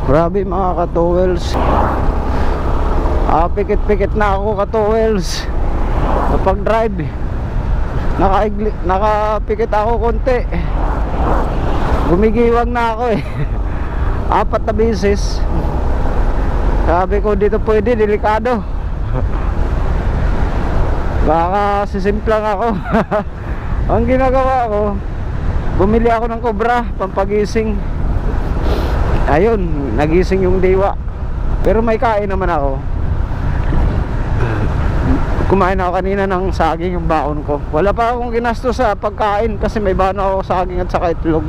Grabe mga ka-towels. Pikit-pikit na ako ka-towels. Kapag drive nakapikit ako konti. Gumigiwang na ako eh. 4 na beses. Sabi ko dito pwede, delikado. Baka sisimplang ako. Ang ginagawa ko, bumili ako ng Cobra pampagising. Ayun, nagising yung diwa. Pero may kain naman ako. Kumain ako kanina ng saging, yung baon ko. Wala pa akong ginastos sa pagkain kasi may baon ako saging at saka itlog.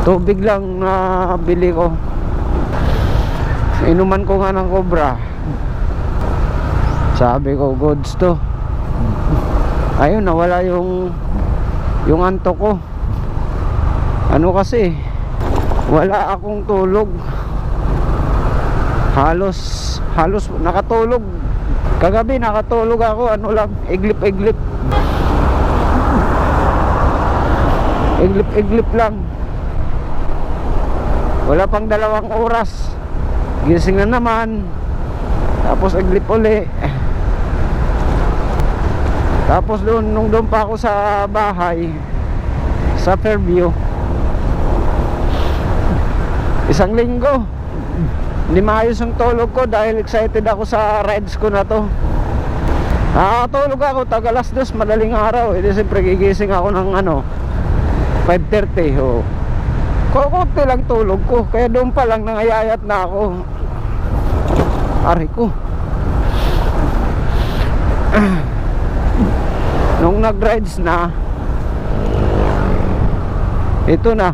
Tubig lang na bili ko. Inuman ko nga ng Cobra. Sabi ko goods to. Ayun, nawala yung antok ko. Ano kasi, wala akong tulog. Halos nakatulog. Kagabi nakatulog ako, ano lang, iglip-iglip. Iglip-iglip lang. Wala pang 2 oras. Gising na naman. Tapos iglip uli. Tapos nung doon pa ako sa bahay, sa Fairview, 1 linggo hindi maayos yung tulog ko dahil excited ako sa rides ko na to. Nakakatulog ako tag 2:00 madaling araw. Siyempre gigising ako ng 5:30. Kukunti lang tulog ko, kaya doon pa lang nangayayat na ako. Aray ko. Nung nag-rides na, ito na,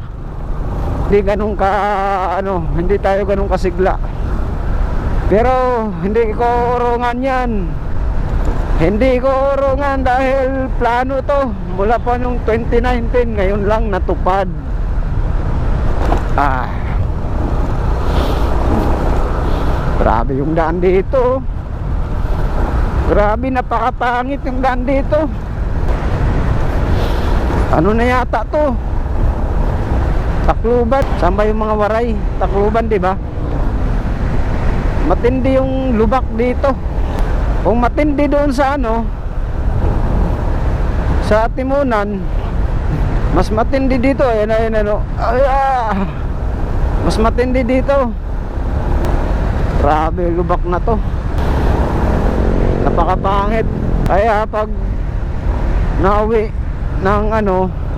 hindi tayo ganun kasigla. Pero hindi ko urungan yan. Hindi ko urungan dahil plano to mula pa nung 2019, ngayon lang natupad. Grabe yung daan dito. Grabe, napakapangit yung daan dito. Ano na yata to? Tacloban. Saan ba yung mga waray? Tacloban, diba? Matindi yung lubak dito. Kung matindi doon sa sa Timunan, mas matindi dito. Mas matindi dito. Grabe, lubak na to. Napakapangit. Kaya pag nauwi ng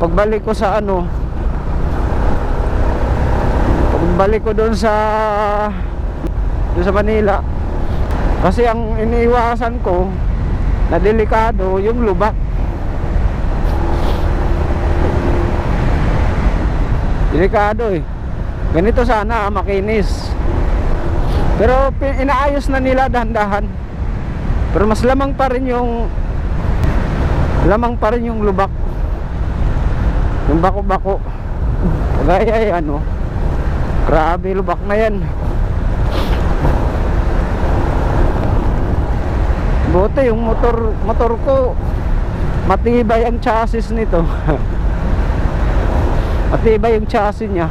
pagbalik ko sa pagbalik ko doon sa Manila, kasi ang iniiwasan ko na delikado yung lubak. Delikado eh. Ganito sana makinis. Pero inaayos na nila dahan-dahan. Pero mas lamang pa rin yung lubak. Yung bako-bako. Kagaya grabe lubak na yan. Buti yung motor ko matibay ang chassis nito. Matibay yung chassis niya.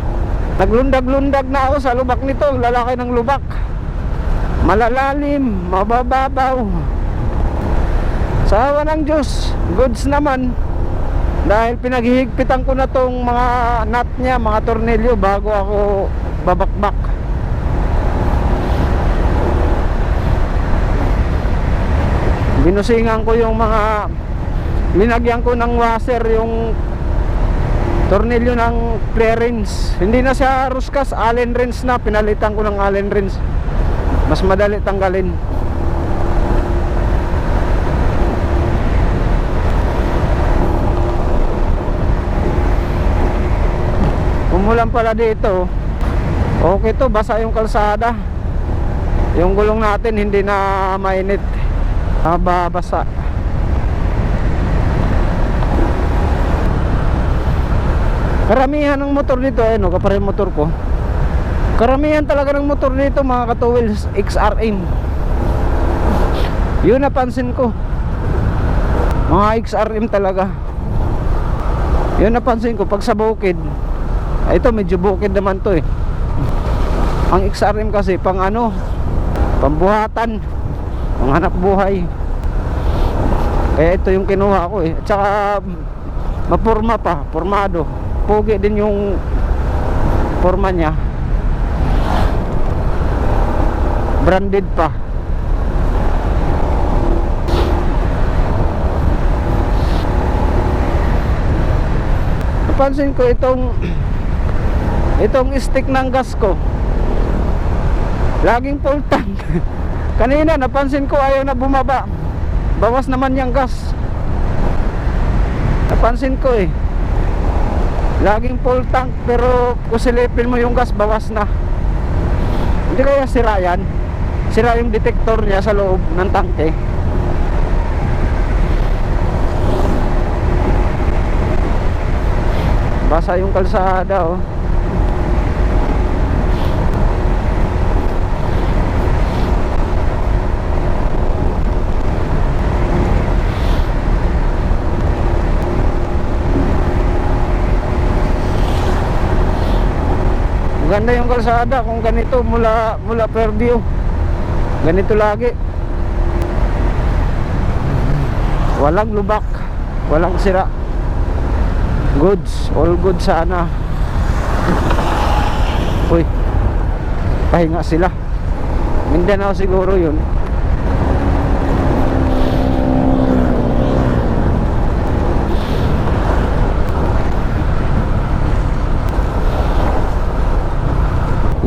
Naglundag-lundag na ako sa lubak nito. Lalaki ng lubak. Malalalim, mabababaw. Sa awa ng Diyos, goods naman. Dahil pinaghihigpitan ko na tong mga nut niya, mga tornilyo bago ako babakbak. Binusingan ko yung linagyan ko ng washer yung tornilyo ng clearance. Hindi na siya ruskas, Allen wrench na. Pinalitan ko ng Allen wrench. Mas madali tanggalin. Umulan pala dito. Okay to, basa yung kalsada. Yung gulong natin hindi na mainit. Basa. Karamihan ng motor dito, kapare motor ko. Karamihan talaga ng motor dito mga ka-towels XRM. Yun napansin ko. Mga XRM talaga. Yun napansin ko pag sa bukid. Ito medyo bukid naman to eh. Ang XRM kasi pang ano, pambuhatan, panghanap buhay. Kaya ito yung kinuha ko eh. At saka mapurma pa, pormado. Pugi din yung forma niya. Branded pa. Napansin ko itong stick ng gas ko laging full tank. Kanina napansin ko ayaw na bumaba. Bawas naman yung gas. Napansin ko eh, laging full tank pero kung silipin mo yung gas bawas na. Hindi kaya sira yan? Sira yung detector niya sa loob ng tangke. Basa yung kalsada oh. Ganda yung kalsada kung ganito mula Fairview. Ganito lagi. Walang lubak, walang sira. Goods, all good sana. Uy, pahinga sila. Mindanao siguro yun.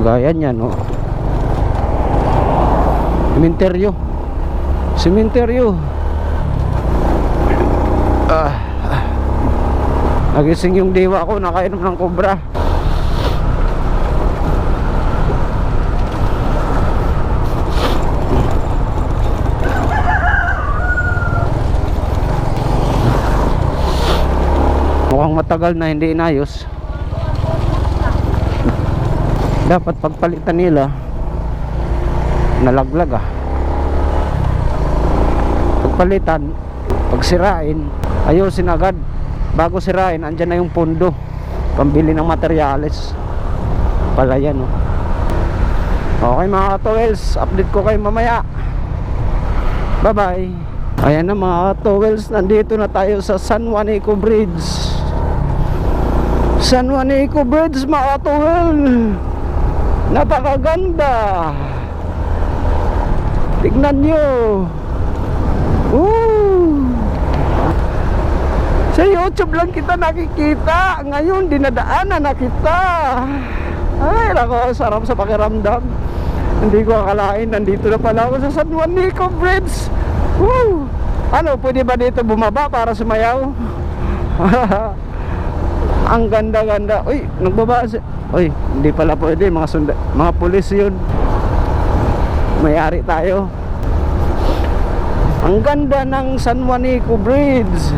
Gaya niyan no. Sementeryo. Nagising yung diwa ko, nakainom ng Cobra. Mukhang matagal na hindi inayos. Dapat pagpalitan nila, nalaglag pagpalitan, pagsirain, ayusin agad. Bago sirain, andyan na yung pundo pambili ng materyales pala yan oh. Okay mga ka-towels, update ko kayo mamaya. Bye bye. Ayan na mga ka-towels, nandito na tayo sa San Juanico Bridge. San Juanico Bridge mga ka-towels, napakaganda. Tignan nyo. Sa YouTube lang kita nakikita, ngayon dinadaanan na kita. Ay nako, sarap sa pakiramdam. Hindi ko akalain nandito na pala ako sa San Juanico Bridge. Woo! Ano, pwede ba dito bumaba para sumayaw? Ang ganda-ganda. Uy, nagbaba si... Uy, hindi pala pwede, mga pulis yun. Mayari tayo. Ang ganda ng San Juanico Bridge.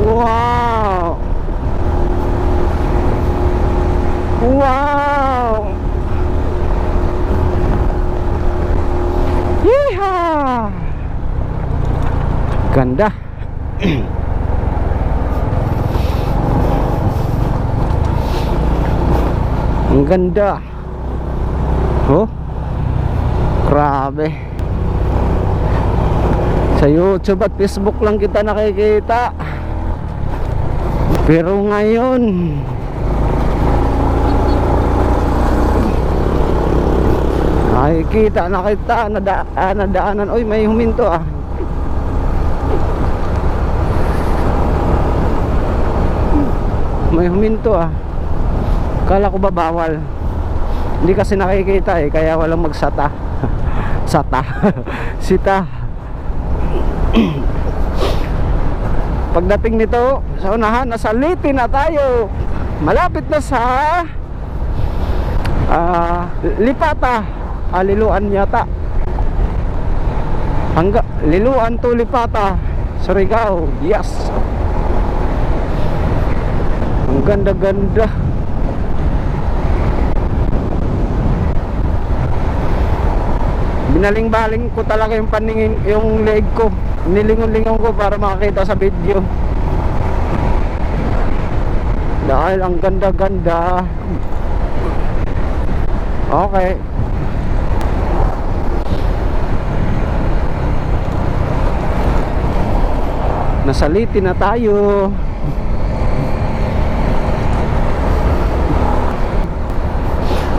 Wow! Wow! Yeehaw! Ganda. Ang ganda. Oh, grabe. Sa YouTube at Facebook lang kita nakikita. Pero ngayon nakikita na kita, nadaanan. Uy, may huminto may huminto kala ko ba bawal, hindi kasi nakikita kaya walang magsata. Sita. Pagdating nito sa unahan, nasa Leyte na tayo. Malapit na sa Lipata. Liluan yata. Liluan to Lipata, Surigao. Yes. Ang ganda-ganda. Binaling-baling ko talaga yung paningin, yung leg ko. nilingon-lingon ko para makakita sa video. Dahil ang ganda-ganda. Okay. Nasaliti na tayo.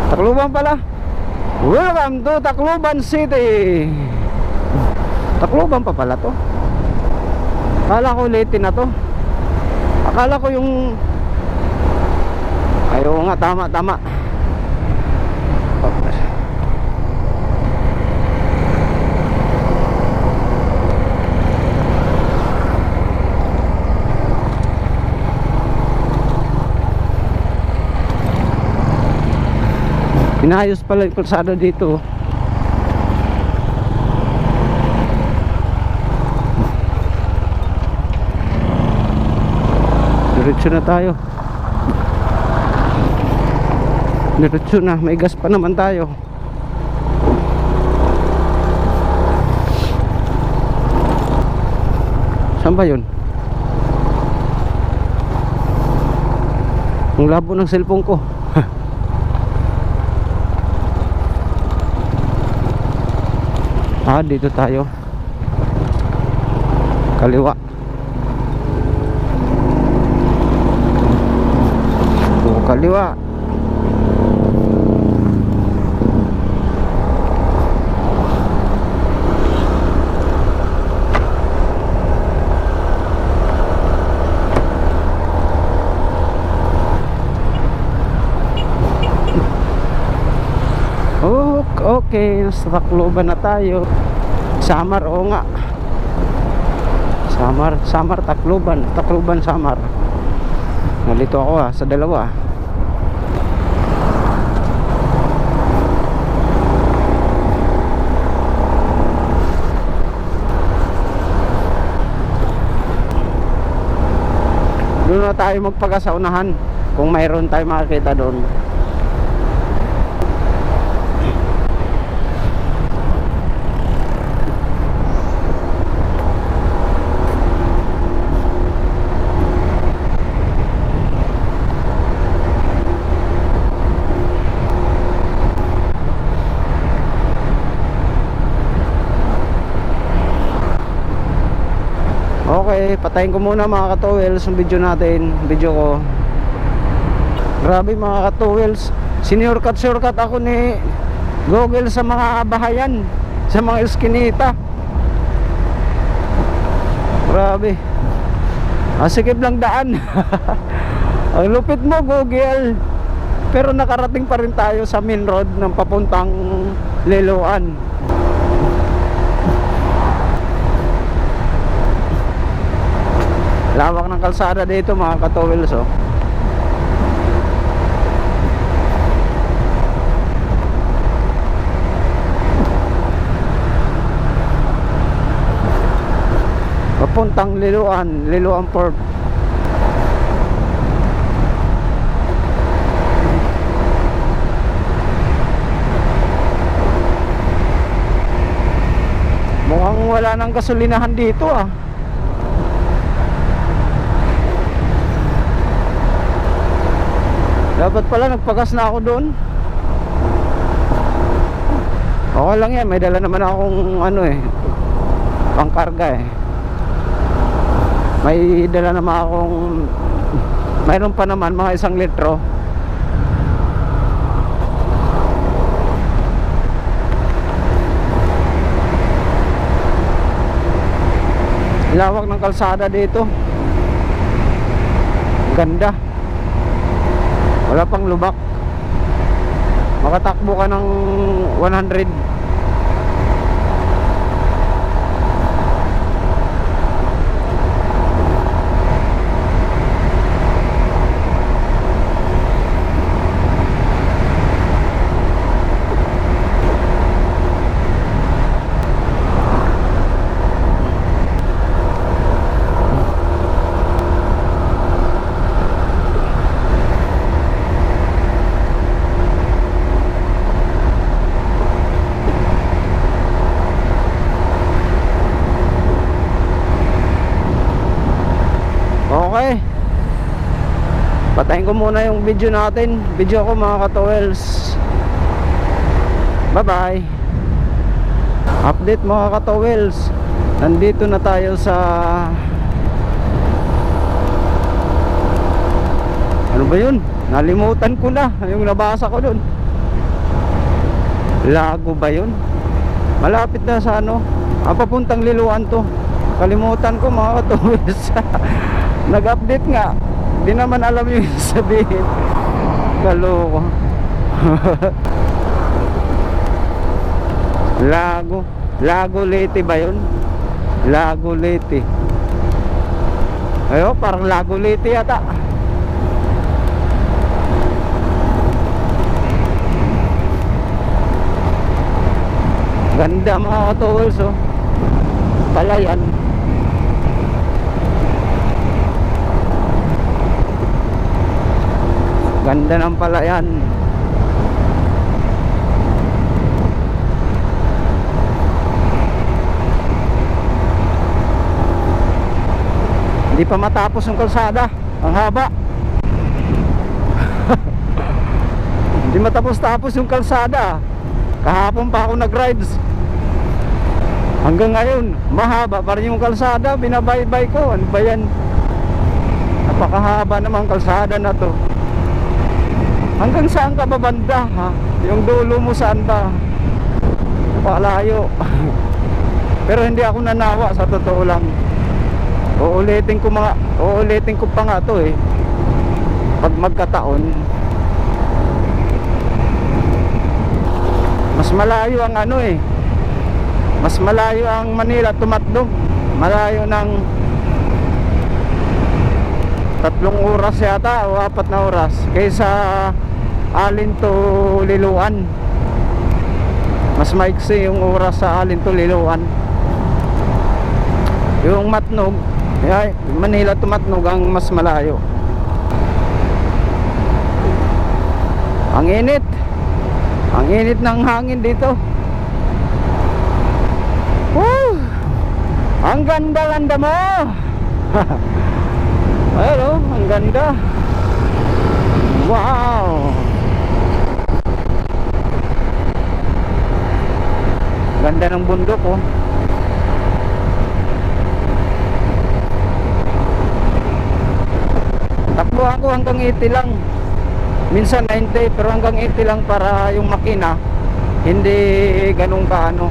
Tacloban pala. Welcome to Tacloban City. Tacloban pa pala to. Akala ko Leyte na to. Akala ko yung ayaw nga, tama. Inayos pala yung kalsada dito. Diretso na tayo. Diretso na, may gas pa naman tayo. Saan ba yun? Ang labo ng cellphone ko. Dito tayo. Kaliwa. Kaliwa. Okay, nasa Tacloban na tayo. Samar, oo nga. Samar, Tacloban, Samar. Nalito ako sa dalawa. Doon na tayo magpagkasaunahan kung mayroon tayo makikita doon. Okay, patayin ko muna mga ka-towels yung video ko. Grabe mga ka-towels, shortcut ako ni Google sa mga bahayan, sa mga eskinita. Grabe, sikip lang daan. Ang lupit mo Google. Pero nakarating pa rin tayo sa main road ng papuntang Liloan. Lawak ng kalsada dito mga ka-towels, oh. Papuntang Liloan Port. Mukhang wala nang gasolinahan dito, ah. Dapat pala nagpagas na ako doon. Okay lang yan, may dala naman akong pangkarga eh. May dala naman akong, mayroon pa naman mga 1 litro. Lawak ng kalsada dito. Ganda. Wala pang lubak. Makatakbo ka ng 100. Patayin ko muna yung video natin. Video ko mga katowels. Bye bye. Update mga katowels. Nandito na tayo sa, ano ba yun? Nalimutan ko na yung nabasa ko dun. Lago ba yun? Malapit na sa ano, papuntang Liloan to. Kalimutan ko mga katowels. Nag-update nga. Di naman alam yung sabihin. Kaloko. Lago Leyte ba yun? Lago Leyte. Ayo, parang Lago Leyte yata. Ganda mga katowels, oh. Palayan. Ganda ng palayan. Hindi pa matapos yung kalsada. Ang haba. Hindi matapos-tapos yung kalsada. Kahapon pa ako nag-rides. Hanggang ngayon, mahaba pa rin yung kalsada. Binabaybay ko. Ano ba yan? Napakahaba naman kalsada na to. Hanggang saan ka ba banda, ha? Yung dulo mo saan ba? Napakalayo. Pero hindi ako nanawa, sa totoo lang. Uulitin ko pa nga to eh. Pag magkataon. Mas malayo ang ano eh. Mas malayo ang Manila Tumatnog. Malayo ng 3 oras yata o 4 na oras kaysa Alin to Liloan. Mas maiksi yung oras sa Alin to Liloan. Yung Matnog, Manila Tumatnog ang mas malayo. Ang init. Ang init ng hangin dito. Woo! Ang ganda-ganda mo. Ayun, oh, ang ganda. Wow. Ganda ng bundok, oh. Takbo ako hanggang 80 lang. Minsan 90, pero hanggang 80 lang para yung makina hindi ganun ka ano.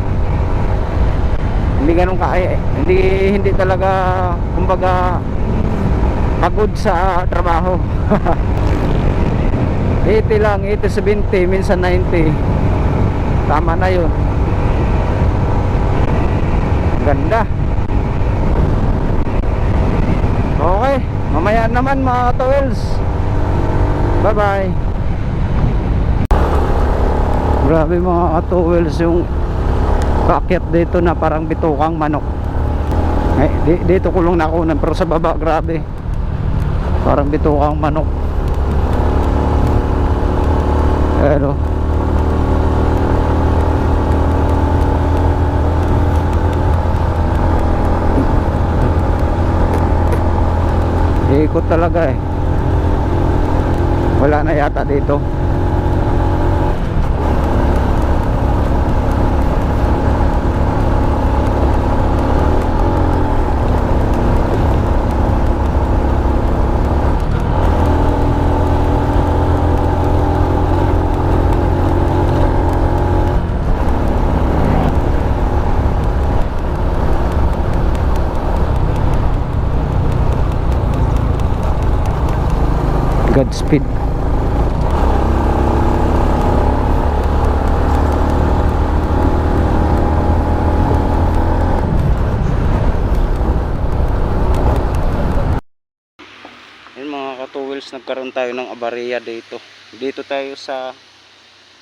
Hindi talaga kumbaga pagod sa trabaho. 80 lang, 80-70, minsan 90. Tama na yun. Ganda. Okay, mamaya naman mga katowels. Bye bye. Grabe mga katowels yung paakyat dito na parang bitukang manok. Dito ko lang nakunan, pero sa baba grabe. Parang bitukang manok. Pero ikot talaga eh. Wala na yata dito. Godspeed. Ayun mga katowels, nagkaroon tayo ng abarya dito. Dito tayo sa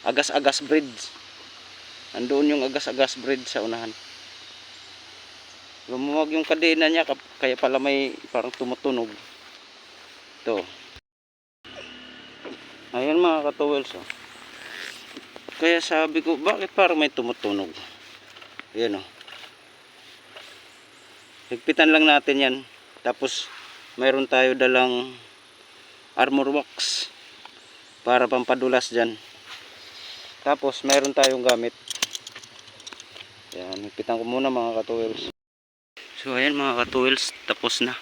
Agas-Agas Bridge. Andoon yung Agas-Agas Bridge sa unahan. Lumuwag yung kadena niya, kaya pala may parang tumutunog. Ito. Ayan mga katowels, oh. Kaya sabi ko, bakit parang may tumutunog? Ayan, oh. Higpitan lang natin yan. Tapos mayroon tayo dalang armor wax para pampadulas dyan. Tapos meron tayong gamit. Yan, higpitan ko muna mga katuwils. So ayan mga katuwils, tapos na.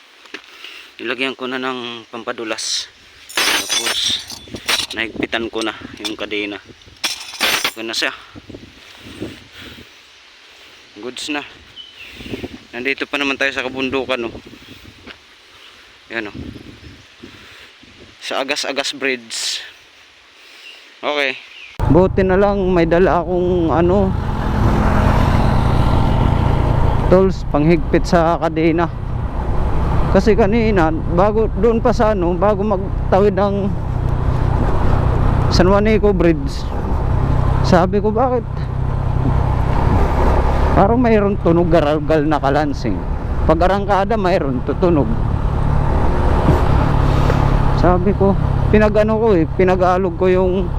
Nilagyan ko na ng pampadulas. Tapos nahigpitan ko na yung kadena. Okay na siya. Goods na. Nandito pa naman tayo sa kabundukan, oh. Yan, oh. Sa Agas-Agas Bridge. Okay. Buti na lang may dala akong ano, tools panghigpit sa kadena. Kasi kanina bago doon pa sa ano, bago magtawid ng San Juanico Bridge, sabi ko bakit parang mayroon tunog garalgal na kalansing. Pag arangkada mayroon tutunog. Sabi ko, pinag-ano ko pinag-alog ko yung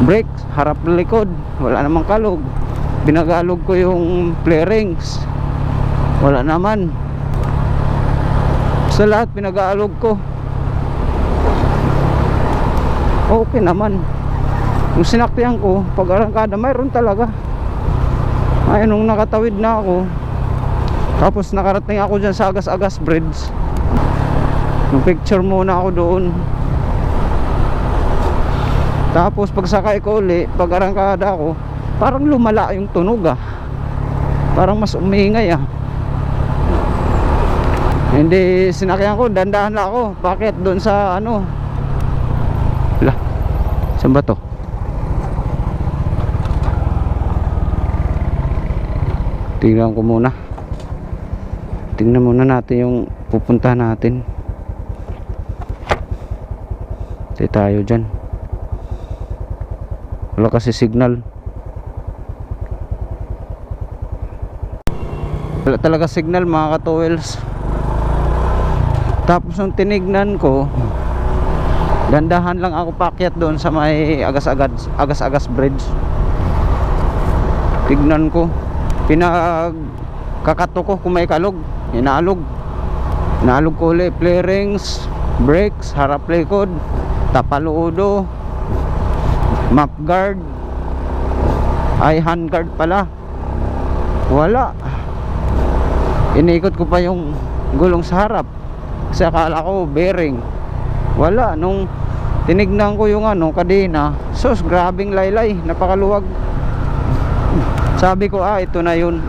brakes, harap likod, wala namang kalog. Pinag-alog ko yung flarings, wala naman. Sa lahat pinag-alog ko, okay naman. Yung sinaktihan ko, pag arangkada mayroon talaga. Ay, nung nakatawid na ako, tapos nakarating ako dyan sa Agas-Agas Bridge, yung picture muna ako doon. Tapos pagsakay ko uli, pag arangkada ako, parang lumala yung tunog, parang mas umingay, Hindi sinakyan ko, dandahan lang ako. Bakit? Doon sa ano, saan ba to? Tingnan ko muna. Tingnan muna natin yung pupuntahan natin. Hindi tayo dyan. Wala kasi signal. Wala talaga signal mga katuwils. Tapos nung tinignan ko, dandahan lang ako paakyat doon sa may Agas-Agas Bridge. Tignan ko, pinagkakato ko kung may kalog. Inaalog ko ulit, flarings, brakes, harap likod, tapaludo, map guard, ay hand guard pala, wala. Inikot ko pa yung gulong sa harap kasi akala ko bearing, wala. Nung tinignan ko yung ano, kadena, sus, grabing laylay, napakaluwag. Sabi ko, ito na yun.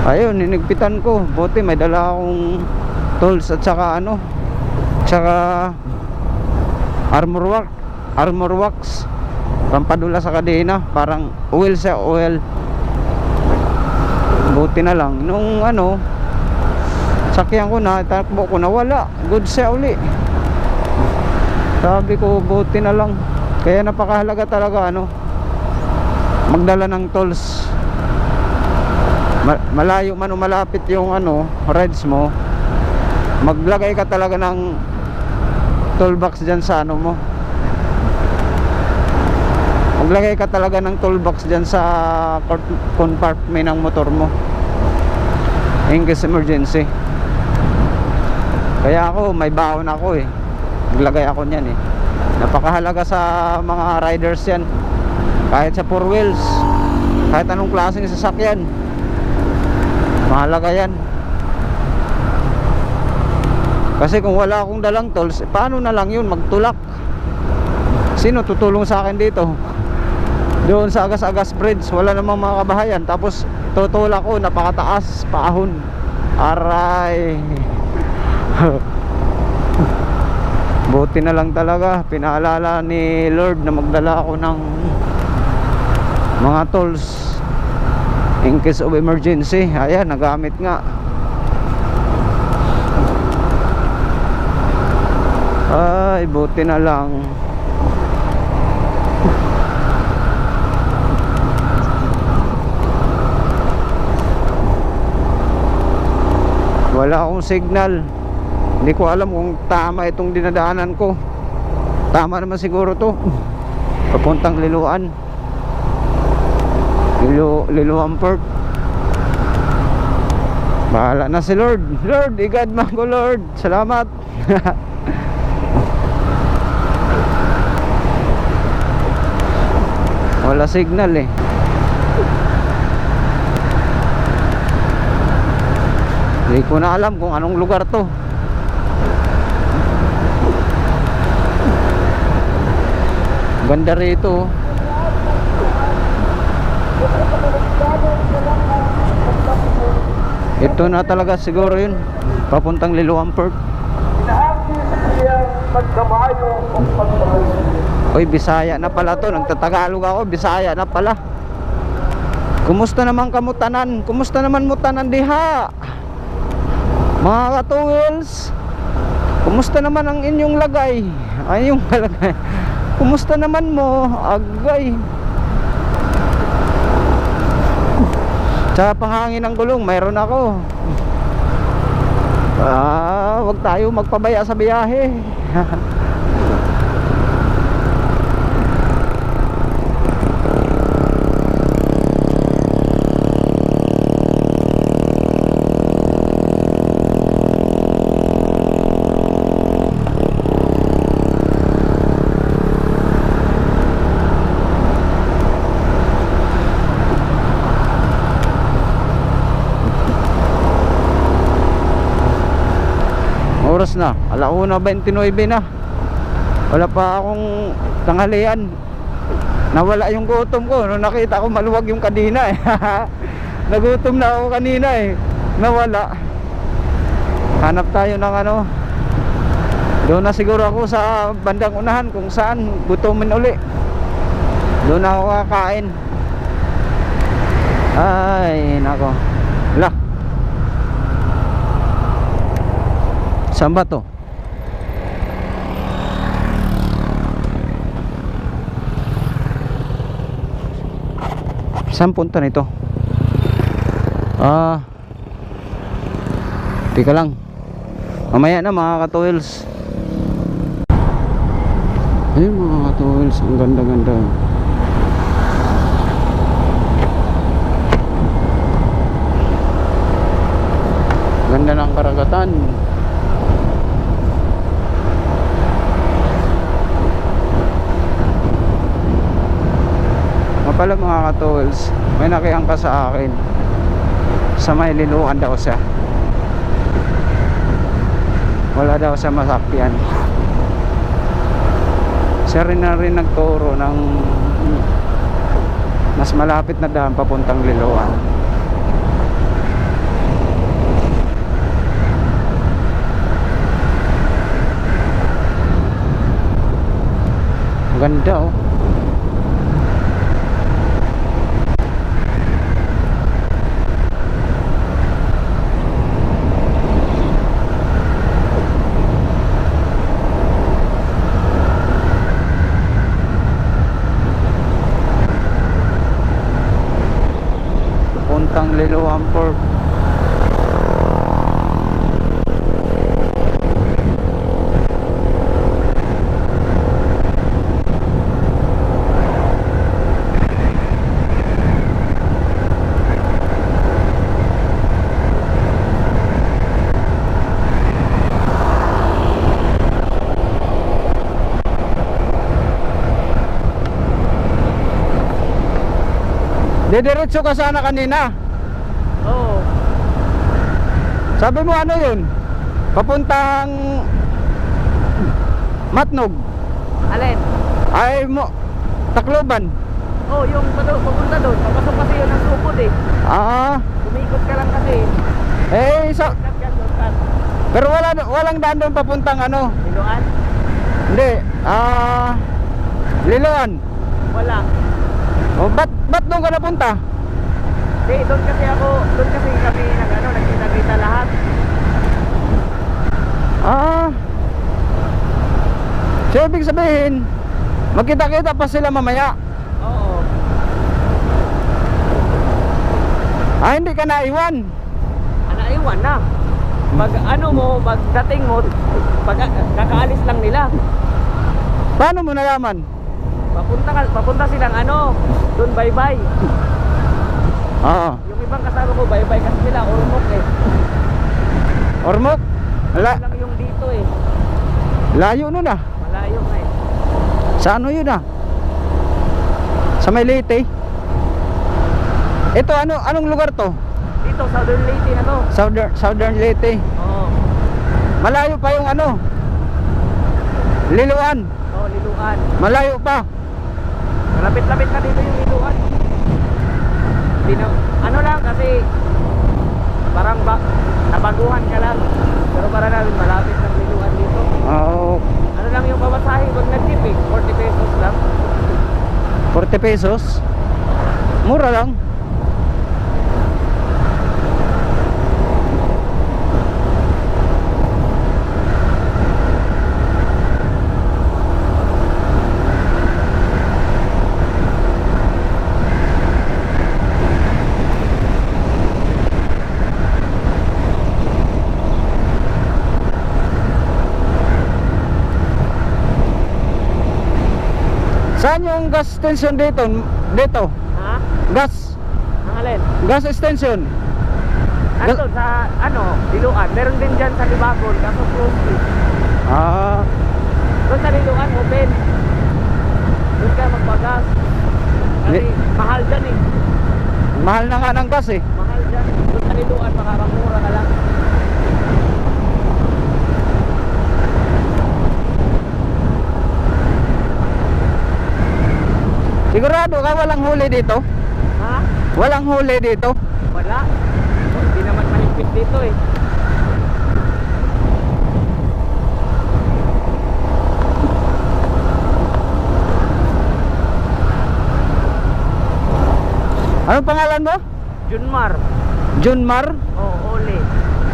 Ayun, hinigpitan ko. Buti may dala akong tools at saka ano, saka armor wax pampadula sa kadena, parang oil sa oil. Buti na lang nung ano, sakyan ko na, takbo ko na, wala. Good sa uli. Sabi ko, buti na lang. Kaya napakahalaga talaga ano, magdala ng tools. Malayo man o malapit yung ano, rides mo, maglagay ka talaga ng toolbox dyan sa ano mo. Maglagay ka talaga ng toolbox dyan sa compartment ng motor mo in case emergency. Kaya ako, may baon ako naglagay ako niyan Napakahalaga sa mga riders yan. Kahit sa 4 wheels, kahit anong klaseng sasakyan, mahalaga yan. Kasi kung wala akong dalang tools, paano na lang yun, magtulak? Sino tutulong sa akin dito? Doon sa Agas-Agas Bridge, wala namang mga kabahayan. Tapos tutulak ko, napakataas, paahon. Aray. Buti na lang talaga, pinaalala ni Lord na magdala ako ng mga tools in case of emergency. Ayan, nagamit nga. Ay, buti na lang. Wala akong signal. Hindi ko alam kung tama itong dinadaanan ko. Tama naman siguro to. Papuntang Liloan. Liloan Port. Bahala na si Lord. Lord, igad mo ko, Lord. Salamat. Wala signal eh. Hindi ko na alam kung anong lugar to. Ganda rito. Ito na talaga siguro yun. Papuntang Liloan Port. Oy, Bisaya na pala to. Nagtatagalog ako, Bisaya na pala. Kumusta naman kamutanan? Kumusta naman mutanan diha? Mga katuwils, kumusta naman ang inyong lagay? Ay, yung lagay. Kumusta naman mo? Agay. Sa panghangin ng gulong, mayroon ako. Wag tayo magpabaya sa biyahe. Oras na, 1:29 na. Wala pa akong tanghalian. Nawala yung gutom ko nung nakita ko maluwag yung kadina eh. Nagutom na ako kanina eh. Nawala. Hanap tayo ng ano. Doon na siguro ako sa bandang unahan kung saan gutomin uli. Doon na ako kakain. Ay nako. Lah, saan ba to? Saan punta nito? Teka lang. Mamaya na mga katuwils. Ayun mga katuwils, ang ganda-ganda. Ganda ng karagatan. Pala mga katuwils, may nakiangka sa akin sa may Liloan daw siya. Wala daw siya masakyan. Siya rin na rin nagturo ng mas malapit na daan papuntang Liloan. Ang ganda oh. Puntang Liloan Port. Didiretso ka sana kanina. Oo. Sabi mo ano yun? Papuntang Matnog. Alin? Ay mo Tacloban. Oh, yung papunta doon. Papasok kasi yun ang sukod eh. Umikot ka lang kasi. Pero walang daan doon papuntang ano? Liloan? Hindi. Liloan. Wala. O ba't doon ka napunta? Hindi, doon kasi kami nagkita lahat. So ibig sabihin, magkita-kita pa sila mamaya. Oo. Hindi ka naiwan. Naiwan na. Pagdating mo, kakaalis lang nila. Paano mo nalaman? Papunta silang doon bye-bye. Oo. Yung ibang kasama ko, bye-bye kasi sila, Ormoc eh. Ormoc? Ano lang yung dito eh. Layo nun ah. Malayo nga eh. Sa ano yun ah? Sa may Leyte. Ito anong lugar to? Dito, Southern Leyte na to. Southern Leyte. Oo. Malayo pa yung ano? Liloan. Oo, Liloan. Malayo pa. Malapit-lapit na dito yung Liloan. Ano lang kasi parang nabaguhan ka lang. Pero para namin malapit ng Liloan dito. Oo. Ano lang yung pamasahe pag nag-tip eh? 40 pesos lang. 40 pesos. Mura lang. Saan yung gas station dito? Dito? Ha? Gas. Ang alin? Gas station. Andun sa Liloan. Meron din dyan sa Libagon. Kaso close eh. Ah, Doon sa Liloan, open. Doon ka magpagas. Kasi mahal dyan eh. mahal na nga ng gas eh. Mahal dyan. Doon sa Liloan, makakamura ka lang. Sigurado ka walang huli dito? Ha? Walang huli dito? Wala. Hindi naman mahigpit dito eh. Anong pangalan mo? Junmar. Junmar? Oo, Ole.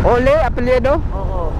Ole, apelyido? Oo.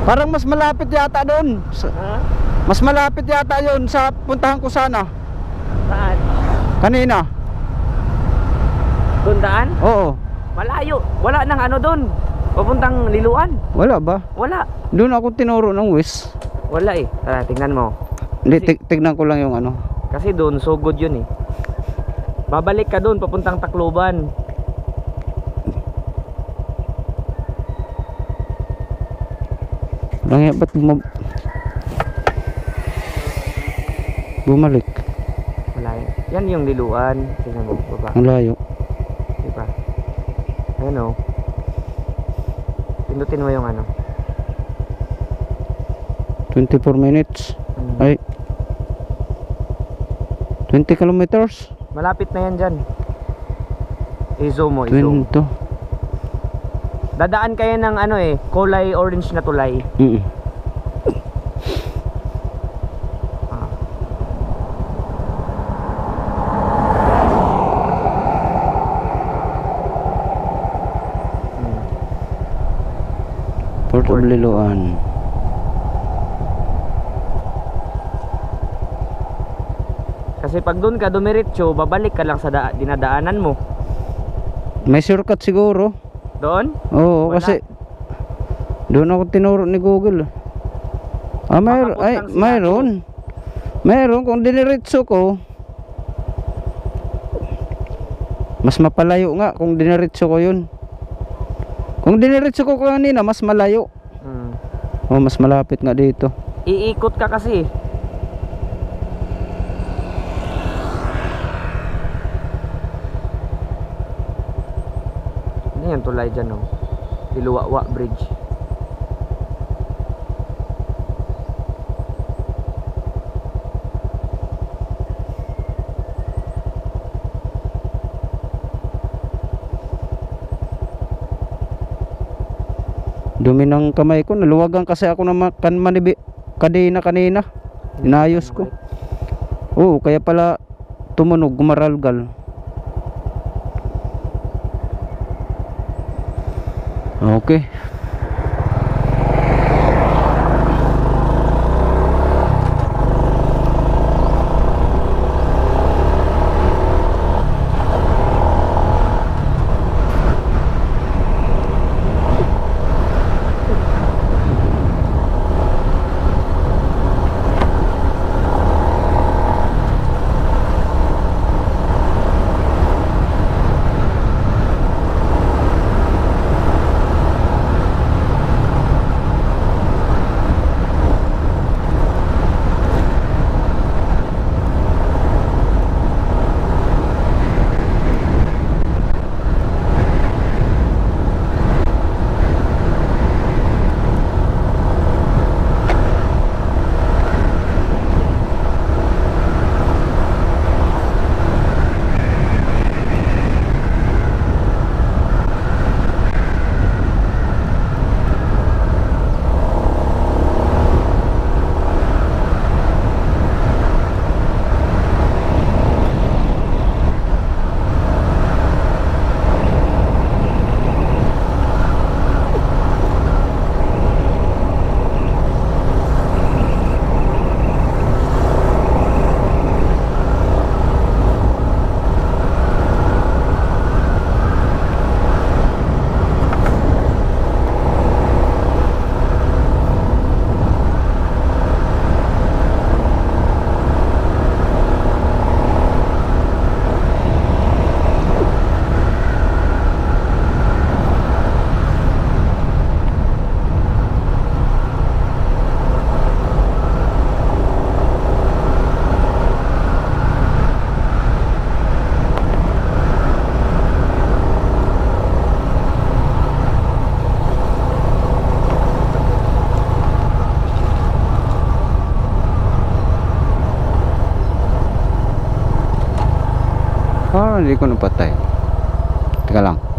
Parang mas malapit yata doon. Ha? Mas malapit yata yun sa puntahan ko sana. Saan? Kanina. Tundaan? Oo. Malayo. Wala nang ano doon. Papuntang Liloan. Wala ba? Wala. Doon ako tinuro ng West. Wala eh. Tara, tingnan mo. Hindi, tignan ko lang yung ano. Kasi doon, sugod yun eh. Babalik ka doon, papuntang Tacloban. Langya, ba't bumalik? Wala yun. Yan yung Liloan. Tingnan mo, baba. Ang layo. Diba? Ayan o. Pindutin mo yung ano. 24 minutes. Ay. 20 kilometers. Malapit na yan dyan. I-zoom mo, i-zoom. 20. Dadaan kayo ng ano eh, kulay orange na tulay. Ah. Port of Liloan. Kasi pag doon ka dumiretso, babalik ka lang sa dinadaanan mo. May shortcut siguro. Doon? Oo, Wala. kasi doon ako tinuro ni Google. Makapuntang sila mayroon. Mayroon kung diniretso ko. Mas mapalayo nga kung diniretso ko yun. Kung diniretso ko kanina, mas malayo. Oh, mas malapit nga dito. Iikot ka kasi. Ano yan tulay dyan oh? Iluwawa Bridge. Dumi ng kamay ko, naluwagan kasi ako ng kadena kanina. Inayos ko. Oo, kaya pala tumunog, gumaralgal. Okay. Hindi ko napatay. Teka lang.